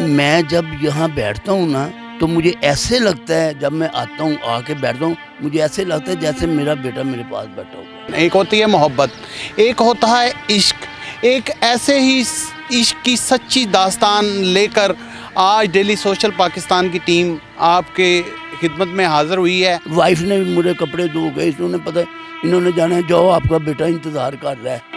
میں جب یہاں بیٹھتا ہوں نا تو مجھے ایسے لگتا ہے، جب میں آتا ہوں آ کے بیٹھتا ہوں مجھے ایسے لگتا ہے جیسے میرا بیٹا میرے پاس بیٹھا ہوا ہے۔ ایک ہوتی ہے محبت، ایک ہوتا ہے عشق، ایک ایسے ہی عشق کی سچی داستان لے کر آج ڈیلی سوشل پاکستان کی ٹیم آپ کے خدمت میں حاضر ہوئی ہے۔ وائف نے بھی میرے کپڑے دھو گئے، انہوں نے پتہ انہوں نے جانا ہے، جاؤ آپ کا بیٹا انتظار کر رہا ہے۔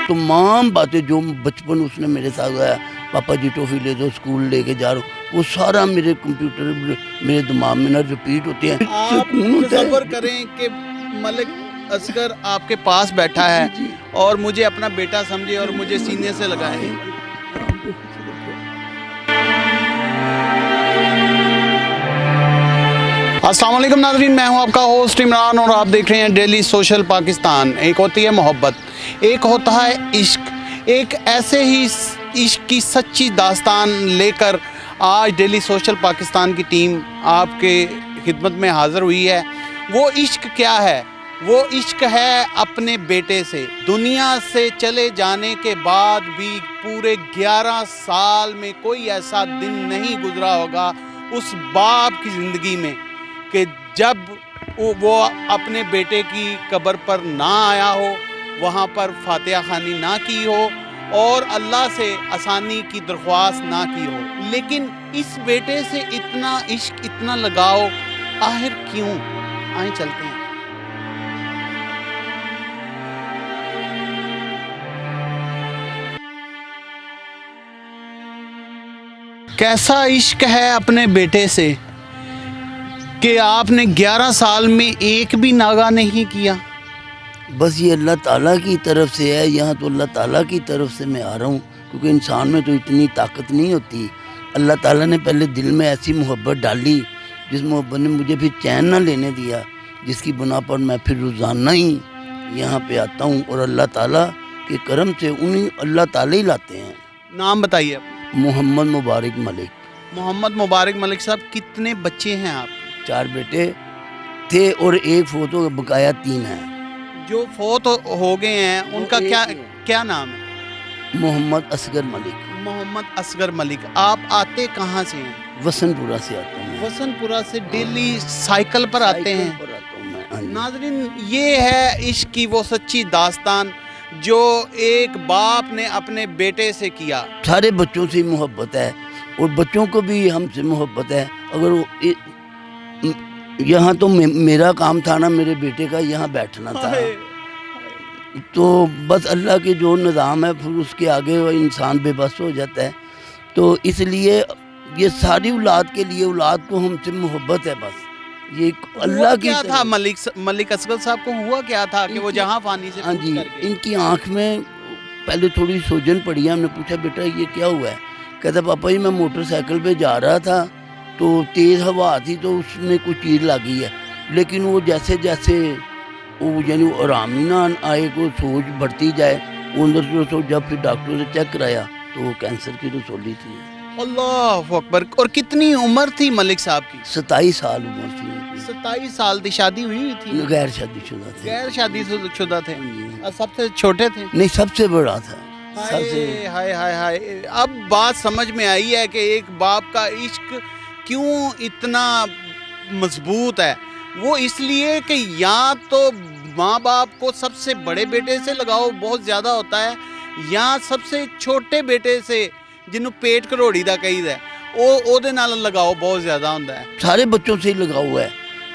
تمام باتیں جو بچپن اس نے میرے ساتھ گیا، پاپا جی ٹوفی لے دو، اسکول لے کے جا رہا ہوں، وہ سارا میرے کمپیوٹر میرے دماغ میں نا ریپیٹ ہوتے ہیں۔ آپ تصور کریں کہ ملک اصغر آپ کے پاس بیٹھا ہے اور مجھے اپنا بیٹا سمجھے اور مجھے سینے سے لگائے۔ السلام علیکم ناظرین، میں ہوں آپ کا ہوسٹ عمران اور آپ دیکھ رہے ہیں ڈیلی سوشل پاکستان۔ ایک ہوتی ہے محبت، ایک ہوتا ہے عشق، ایک ایسے ہی عشق کی سچی داستان لے کر آج ڈیلی سوشل پاکستان کی ٹیم آپ کے خدمت میں حاضر ہوئی ہے۔ وہ عشق کیا ہے؟ وہ عشق ہے اپنے بیٹے سے۔ دنیا سے چلے جانے کے بعد بھی پورے 11 سال میں کوئی ایسا دن نہیں گزرا ہوگا اس باپ کی زندگی میں کہ جب وہ اپنے بیٹے کی قبر پر نہ آیا ہو، وہاں پر فاتحہ خوانی نہ کی ہو اور اللہ سے آسانی کی درخواست نہ کی ہو۔ لیکن اس بیٹے سے اتنا عشق، اتنا لگاؤ آخر کیوں؟ آئیں چلتے ہیں۔ کیسا عشق ہے اپنے بیٹے سے کہ آپ نے 11 سال میں ایک بھی ناغہ نہیں کیا؟ بس یہ اللہ تعالیٰ کی طرف سے ہے، یہاں تو اللہ تعالیٰ کی طرف سے میں آ رہا ہوں، کیونکہ انسان میں تو اتنی طاقت نہیں ہوتی۔ اللہ تعالیٰ نے پہلے دل میں ایسی محبت ڈالی جس محبت نے مجھے پھر چین نہ لینے دیا، جس کی بنا پر میں پھر روزانہ ہی یہاں پہ آتا ہوں اور اللہ تعالیٰ کے کرم سے انہیں اللہ تعالیٰ ہی لاتے ہیں۔ نام بتائیے۔ محمد مبارک ملک۔ محمد مبارک ملک صاحب، کتنے بچے ہیں آپ؟ 4 بیٹے تھے اور ایک فوتو بقایا 3 ہیں۔ جو فوت ہو گئے ہیں ان کا کیا نام ہے؟ محمد اصغر ملک۔ محمد اصغر ملک۔ آپ آتے کہاں سے ہیں؟ وسن پورہ سے آتا ہوں۔ وسن پورہ سے ڈیلی سائیکل پر آتے ہیں؟ سائیکل پر آتا ہوں میں۔ ناظرین، یہ ہے عشق کی وہ سچی داستان جو ایک باپ نے اپنے بیٹے سے کیا۔ سارے بچوں سے محبت ہے اور بچوں کو بھی ہم سے محبت ہے۔ اگر وہ یہاں تو میرا کام تھا نا، میرے بیٹے کا یہاں بیٹھنا تھا، تو بس اللہ کے جو نظام ہے پھر اس کے آگے وہ انسان بے بس ہو جاتا ہے۔ تو اس لیے یہ ساری اولاد کے لیے، اولاد کو ہم سے محبت ہے، بس یہ اللہ کی کیا تھا ملک اصغر صاحب کو ہوا کیا تھا کہ وہ جہاں فانی سے ہاں جی، ان کی آنکھ میں پہلے تھوڑی سوجن پڑی ہے۔ ہم نے پوچھا بیٹا یہ کیا ہوا ہے؟ کہتا پاپا جی میں موٹر سائیکل پہ جا رہا تھا تو تیز ہوا تھی تو اس میں کوئی چیز لگی ہے، لیکن وہ جیسے جیسے وہ یعنی آرام ہی نہ آئے، کوئی سوچ بڑھتی جائے، وہ اندر سے جب پھر ڈاکٹر سے چیک کرایا تو وہ کینسر کی رسولی تھی۔ اللہ اکبر۔ اور کتنی عمر تھی ملک صاحب کی؟ 27 سال عمر تھی ان کی۔ 27 سال تھی۔ شادی ہوئی تھی؟ غیر شادی شدہ تھے۔ غیر شادی شدہ تھے۔ سب سے چھوٹے تھے؟ نہیں، سب سے بڑا تھا۔ ہائے ہائے ہائے۔ اب بات سمجھ میں آئی ہے کہ ایک باپ کا عشق کیوں اتنا مضبوط ہے۔ وہ اس لیے کہ یا تو ماں باپ کو سب سے بڑے بیٹے سے لگاؤ بہت زیادہ ہوتا ہے، یا سب سے چھوٹے بیٹے سے جنہوں پیٹ کروڑی دا کہی دا ہے او دے نال لگاؤ بہت زیادہ ہوتا ہے۔ سارے بچوں سے ہی لگاؤ ہے،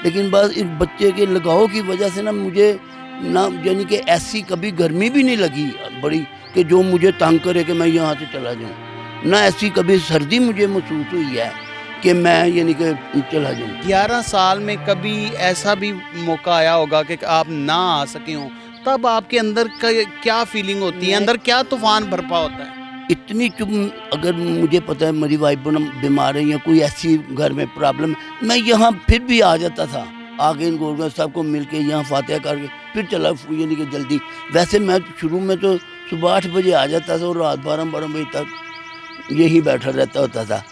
لیکن بس اس بچے کے لگاؤ کی وجہ سے نا مجھے نہ یعنی کہ ایسی کبھی گرمی بھی نہیں لگی بڑی کہ جو مجھے تنگ کرے کہ میں یہاں سے چلا جاؤں، نہ ایسی کبھی سردی مجھے محسوس ہوئی ہے کہ میں یعنی کہ چلا جاؤں۔ 11 سال میں کبھی ایسا بھی موقع آیا ہوگا کہ آپ نہ آ سکے ہوں، تب آپ کے اندر کیا فیلنگ ہوتی ہے؟ اندر کیا طوفان برپا ہوتا ہے؟ اتنی اگر مجھے پتہ ہے میری وائف بیمار ہے یا کوئی ایسی گھر میں پرابلم ہے، میں یہاں پھر بھی آ جاتا تھا، آگے ان گورنر صاحب کو مل کے یہاں فاتحہ کر کے پھر چلا یعنی کہ جلدی۔ ویسے میں شروع میں تو صبح 8 بجے آ جاتا تھا اور رات 12 بجے تک یہی بیٹھا رہتا ہوتا تھا۔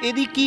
ਇਹਦੀ ਕੀ